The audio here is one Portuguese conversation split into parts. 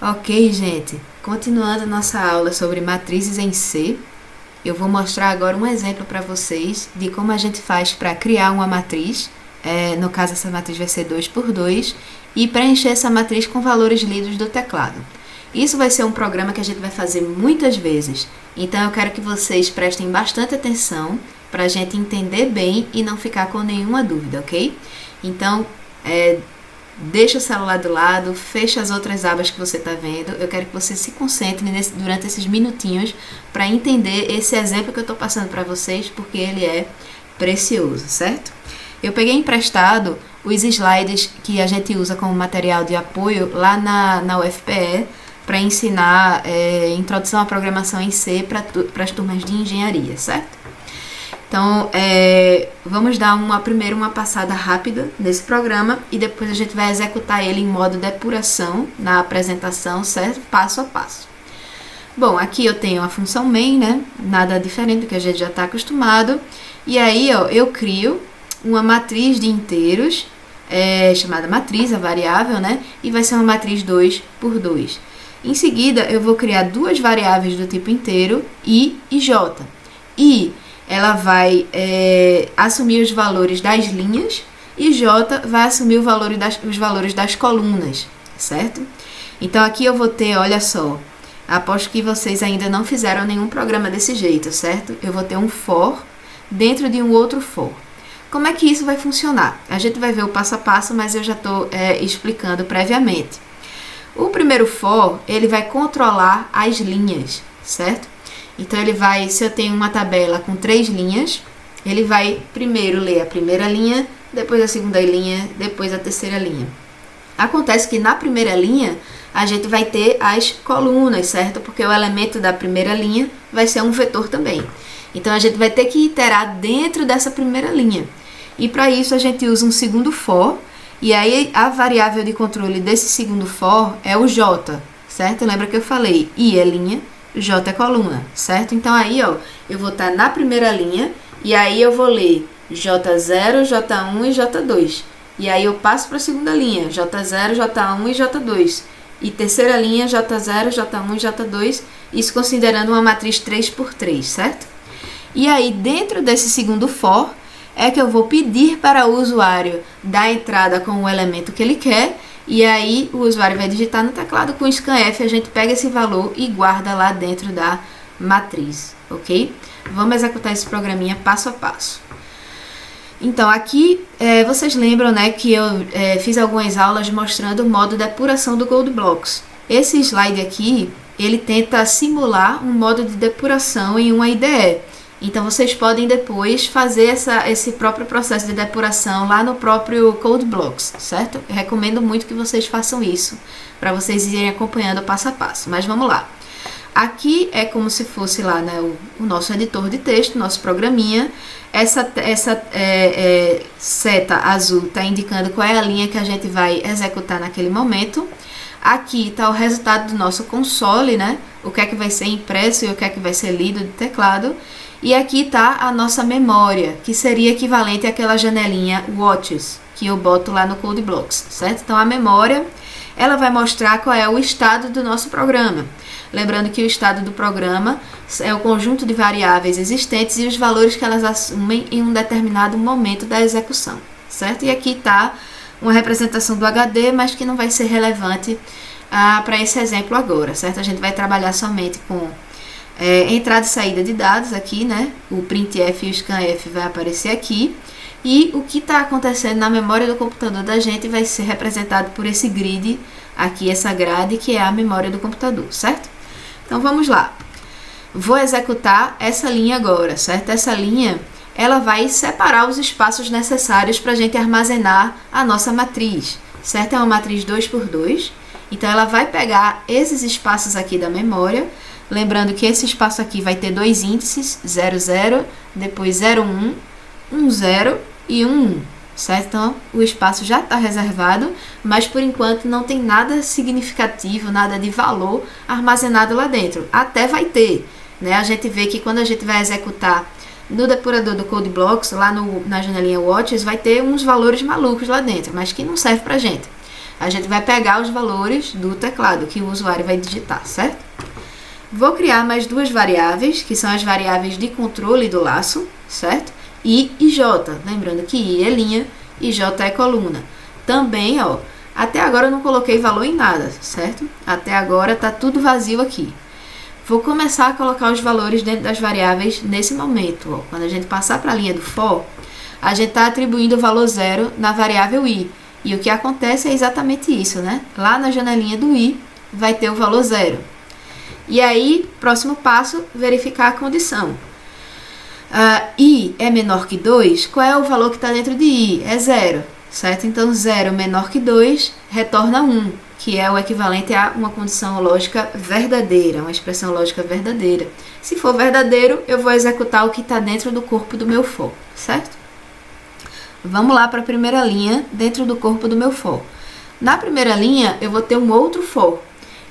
Ok, gente, continuando nossa aula sobre matrizes em C, eu vou mostrar agora um exemplo para vocês de como a gente faz para criar uma matriz, no caso essa matriz vai ser 2 por 2, e preencher essa matriz com valores lidos do teclado. Isso vai ser um programa que a gente vai fazer muitas vezes, então eu quero que vocês prestem bastante atenção para a gente entender bem e não ficar com nenhuma dúvida, ok? Então, deixa o celular do lado, fecha as outras abas que você está vendo. Eu quero que você se concentre durante esses minutinhos para entender esse exemplo que eu estou passando para vocês, porque ele é precioso, certo? Eu peguei emprestado os slides que a gente usa como material de apoio lá na UFPE para ensinar introdução à programação em C para as turmas de engenharia, certo? Então, vamos dar primeiro uma passada rápida nesse programa e depois a gente vai executar ele em modo depuração na apresentação, certo? Passo a passo. Bom, aqui eu tenho a função main, né? Nada diferente do que a gente já está acostumado. E aí, ó, eu crio uma matriz de inteiros, chamada matriz, a variável, né? E vai ser uma matriz 2 por 2. Em seguida, eu vou criar duas variáveis do tipo inteiro, i e j. I ela vai assumir os valores das linhas e J vai assumir os valores das colunas, certo? Então aqui eu vou ter, olha só, aposto que vocês ainda não fizeram nenhum programa desse jeito, certo? Eu vou ter um for dentro de um outro for. Como é que isso vai funcionar? A gente vai ver o passo a passo, mas eu já estou explicando previamente. O primeiro for, ele vai controlar as linhas, certo? Então, ele vai, se eu tenho uma tabela com 3 linhas, ele vai primeiro ler a primeira linha, depois a segunda linha, depois a terceira linha. Acontece que na primeira linha, a gente vai ter as colunas, certo? Porque o elemento da primeira linha vai ser um vetor também. Então, a gente vai ter que iterar dentro dessa primeira linha. E para isso, a gente usa um segundo for, e aí a variável de controle desse segundo for é o j, certo? Lembra que eu falei i é linha, J é coluna, certo? Então aí, ó, eu vou estar na primeira linha e aí eu vou ler J0, J1 e J2. E aí eu passo para a segunda linha, J0, J1 e J2. E terceira linha, J0, J1 e J2, isso considerando uma matriz 3 por 3, certo? E aí, dentro desse segundo for, é que eu vou pedir para o usuário dar entrada com o elemento que ele quer. E aí o usuário vai digitar no teclado, com o scanf a gente pega esse valor e guarda lá dentro da matriz, ok? Vamos executar esse programinha passo a passo. Então aqui vocês lembram, né, que eu fiz algumas aulas mostrando o modo de depuração do CodeBlocks. Esse slide aqui, ele tenta simular um modo de depuração em uma IDE. Então, vocês podem depois fazer esse próprio processo de depuração lá no próprio CodeBlocks, certo? Eu recomendo muito que vocês façam isso, para vocês irem acompanhando passo a passo. Mas vamos lá. Aqui é como se fosse lá, né, o nosso editor de texto, nosso programinha. Essa seta azul está indicando qual é a linha que a gente vai executar naquele momento. Aqui está o resultado do nosso console, né? O que é que vai ser impresso e o que é que vai ser lido do teclado. E aqui está a nossa memória, que seria equivalente àquela janelinha Watches, que eu boto lá no CodeBlocks, certo? Então, a memória, ela vai mostrar qual é o estado do nosso programa. Lembrando que o estado do programa é o conjunto de variáveis existentes e os valores que elas assumem em um determinado momento da execução, certo? E aqui está uma representação do HD, mas que não vai ser relevante para esse exemplo agora, certo? A gente vai trabalhar somente com entrada e saída de dados aqui, né? O printf e o scanf vai aparecer aqui. E o que está acontecendo na memória do computador da gente vai ser representado por esse grid aqui, essa grade, que é a memória do computador, certo? Então, vamos lá. Vou executar essa linha agora, certo? Essa linha, ela vai separar os espaços necessários para a gente armazenar a nossa matriz, certo? É uma matriz 2 por 2. Então, ela vai pegar esses espaços aqui da memória. Lembrando que esse espaço aqui vai ter dois índices, 0, 0, depois 0, 1, 1, 0 e 1, 1, certo? Então, o espaço já está reservado, mas por enquanto não tem nada significativo, nada de valor armazenado lá dentro. Até vai ter, né? A gente vê que quando a gente vai executar no depurador do CodeBlocks, lá na janelinha Watches, vai ter uns valores malucos lá dentro, mas que não serve pra gente. A gente vai pegar os valores do teclado que o usuário vai digitar, certo? Vou criar mais duas variáveis, que são as variáveis de controle do laço, certo? I e J. Lembrando que I é linha e J é coluna. Também, ó, até agora eu não coloquei valor em nada, certo? Até agora tá tudo vazio aqui. Vou começar a colocar os valores dentro das variáveis nesse momento. Ó. Quando a gente passar para a linha do for, a gente está atribuindo o valor 0 na variável i. E o que acontece é exatamente isso, né? Lá na janelinha do i vai ter o valor 0. E aí, próximo passo, verificar a condição. I é menor que 2, qual é o valor que está dentro de i? É 0, certo? Então, 0 menor que 2 retorna 1, que é o equivalente a uma condição lógica verdadeira, uma expressão lógica verdadeira. Se for verdadeiro, eu vou executar o que está dentro do corpo do meu for, certo? Vamos lá para a primeira linha dentro do corpo do meu for. Na primeira linha, eu vou ter um outro for,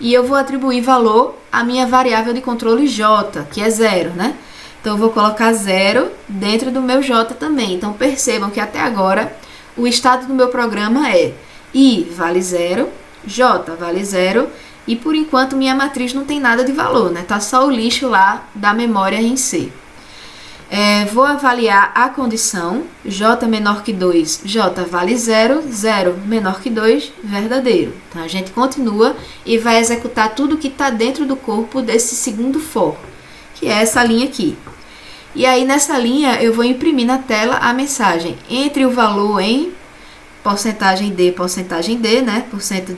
e eu vou atribuir valor à minha variável de controle j, que é 0, né? Então, eu vou colocar 0 dentro do meu j também. Então, percebam que até agora, o estado do meu programa é i vale 0, j vale 0, e por enquanto minha matriz não tem nada de valor, né? Tá só o lixo lá da memória em C. Vou avaliar a condição, j menor que 2, j vale 0, 0 menor que 2, verdadeiro. Então, a gente continua e vai executar tudo que está dentro do corpo desse segundo for, que é essa linha aqui. E aí, nessa linha, eu vou imprimir na tela a mensagem entre o valor em porcentagem D, né? Porcento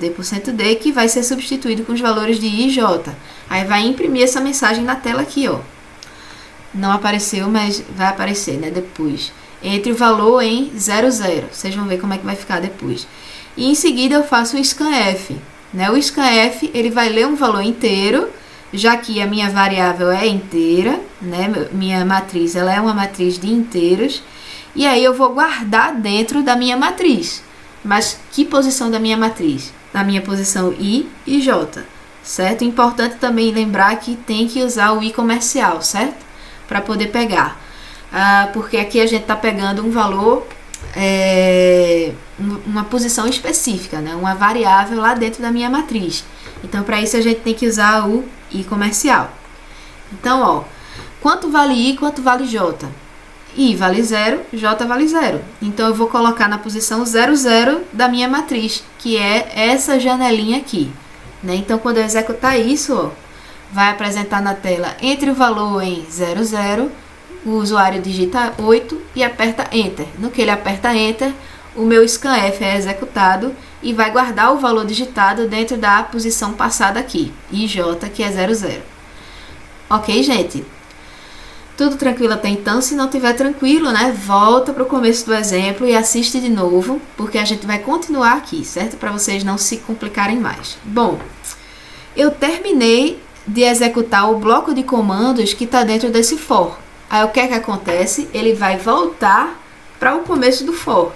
D, que vai ser substituído com os valores de I e J. Aí, vai imprimir essa mensagem na tela aqui, ó. Não apareceu, mas vai aparecer, né? Depois. Entre o valor em 00. Vocês vão ver como é que vai ficar depois. E em seguida, eu faço o scanf, né? O scanf, ele vai ler um valor inteiro, já que a minha variável é inteira, né? Minha matriz, ela é uma matriz de inteiros. E aí eu vou guardar dentro da minha matriz. Mas que posição da minha matriz? Na minha posição I e J, certo? Importante também lembrar que tem que usar o I comercial, certo? Para poder pegar. Porque aqui a gente está pegando um valor, uma posição específica, né? Uma variável lá dentro da minha matriz. Então, para isso a gente tem que usar o I comercial. Então, ó, quanto vale I, quanto vale J? I vale 0, J vale 0. Então, eu vou colocar na posição 00 da minha matriz, que é essa janelinha aqui, né? Então, quando eu executar isso, ó, vai apresentar na tela entre o valor em 00, o usuário digita 8 e aperta Enter. No que ele aperta Enter, o meu scanf é executado e vai guardar o valor digitado dentro da posição passada aqui, IJ, que é 00. Ok, gente? Tudo tranquilo até então? Se não estiver tranquilo, né, volta para o começo do exemplo e assiste de novo, porque a gente vai continuar aqui, certo? Para vocês não se complicarem mais. Bom, eu terminei de executar o bloco de comandos que está dentro desse for. Aí o que é que acontece? Ele vai voltar para o começo do for.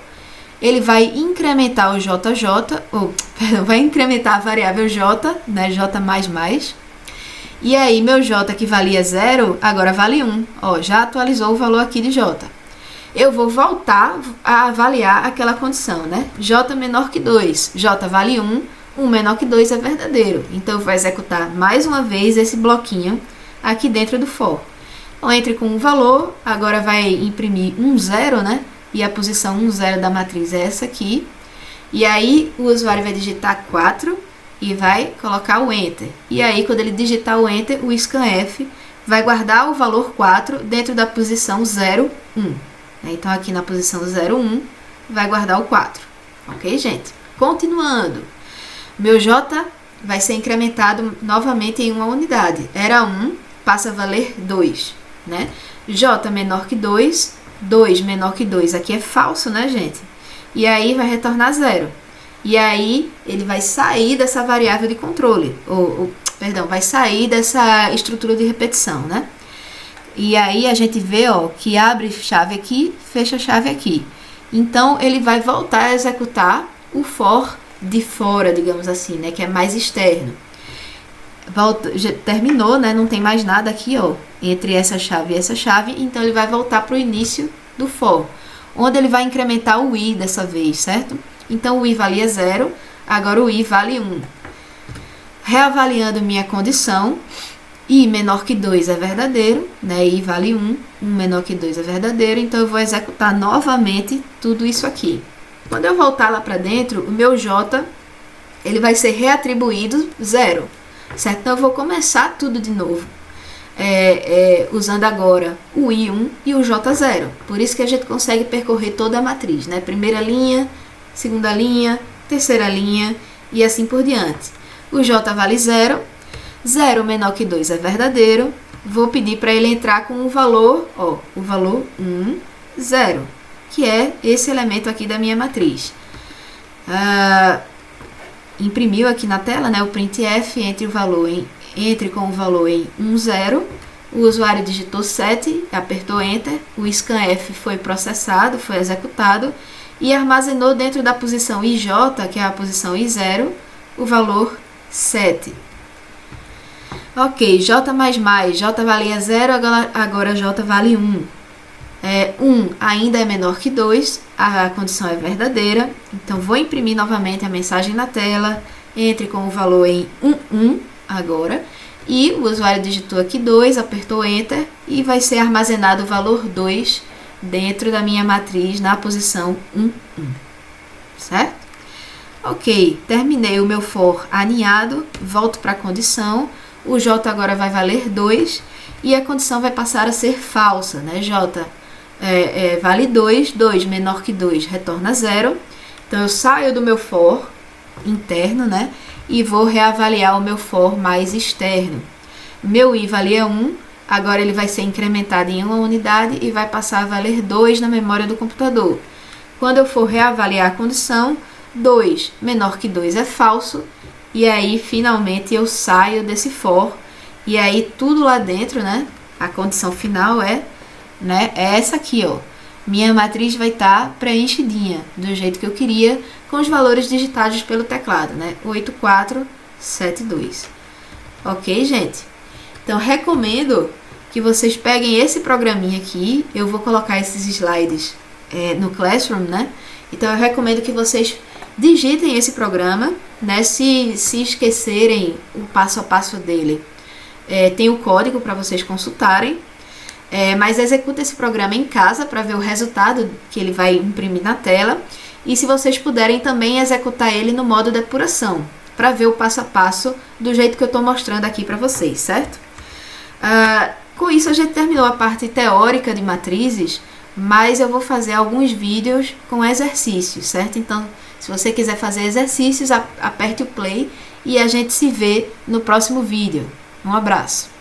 Ele vai incrementar o vai incrementar a variável j, né, j++. E aí meu j que valia 0, agora vale 1. Ó, já atualizou o valor aqui de j. Eu vou voltar a avaliar aquela condição, né? J menor que 2, j vale 1. 1 menor que 2 é verdadeiro. Então, eu vou executar mais uma vez esse bloquinho aqui dentro do for. Então, entre com um valor, agora vai imprimir 0, né? E a posição 0 da matriz é essa aqui. E aí, o usuário vai digitar 4 e vai colocar o Enter. E aí, quando ele digitar o Enter, o scanf vai guardar o valor 4 dentro da posição 0, 1. Então, aqui na posição 0, 1, vai guardar o 4. Ok, gente? Continuando. Meu J vai ser incrementado novamente em uma unidade. Era 1, passa a valer 2, né? J menor que 2, 2 menor que 2. Aqui é falso, né, gente? E aí vai retornar 0. E aí ele vai sair dessa variável de controle. Vai sair dessa estrutura de repetição, né? E aí a gente vê, ó, que abre chave aqui, fecha chave aqui. Então, ele vai voltar a executar o for de fora, digamos assim, né, que é mais externo. Já terminou, né, não tem mais nada aqui, ó, entre essa chave e essa chave, então ele vai voltar para o início do for, onde ele vai incrementar o i dessa vez, certo? Então o i valia 0, agora o I vale 1. Reavaliando minha condição, I menor que 2 é verdadeiro, né? I vale 1, 1 menor que 2 é verdadeiro, então eu vou executar novamente tudo isso aqui. Quando eu voltar lá para dentro, o meu J ele vai ser reatribuído 0, certo? Então eu vou começar tudo de novo, usando agora o I1 e o J0. Por isso que a gente consegue percorrer toda a matriz, né? Primeira linha, segunda linha, terceira linha e assim por diante. O J vale 0, 0 menor que 2 é verdadeiro, vou pedir para ele entrar com o valor 1, 0, que é esse elemento aqui da minha matriz. Imprimiu aqui na tela, né, o printf, entre com o valor em 1, 0, o usuário digitou 7, apertou Enter, o scanf foi processado, foi executado e armazenou dentro da posição IJ, que é a posição I0, o valor 7. Ok, J valia 0, agora J vale 1. 1 ainda é menor que 2, a condição é verdadeira, então vou imprimir novamente a mensagem na tela, entre com o valor em 1 agora, e o usuário digitou aqui 2, apertou Enter, e vai ser armazenado o valor 2 dentro da minha matriz na posição 1, certo? Ok, terminei o meu for aninhado, volto para a condição, o J agora vai valer 2, e a condição vai passar a ser falsa, né? J vale 2, 2 menor que 2 retorna 0. Então eu saio do meu for interno, né? E vou reavaliar o meu for mais externo. Meu I valia 1, agora ele vai ser incrementado em uma unidade e vai passar a valer 2 na memória do computador. Quando eu for reavaliar a condição, 2 menor que 2 é falso, e aí finalmente eu saio desse for, e aí tudo lá dentro, né? A condição final é essa aqui, ó. Minha matriz vai estar preenchidinha, do jeito que eu queria, com os valores digitados pelo teclado, né? 8472. Ok, gente? Então, recomendo que vocês peguem esse programinha aqui. Eu vou colocar esses slides no Classroom, né? Então, eu recomendo que vocês digitem esse programa, né? Se esquecerem o passo a passo dele, tem o código para vocês consultarem. Mas executa esse programa em casa para ver o resultado que ele vai imprimir na tela. E se vocês puderem também executar ele no modo depuração, para ver o passo a passo do jeito que eu estou mostrando aqui para vocês, certo? Com isso a gente terminou a parte teórica de matrizes, mas eu vou fazer alguns vídeos com exercícios, certo? Então, se você quiser fazer exercícios, aperte o play e a gente se vê no próximo vídeo. Um abraço!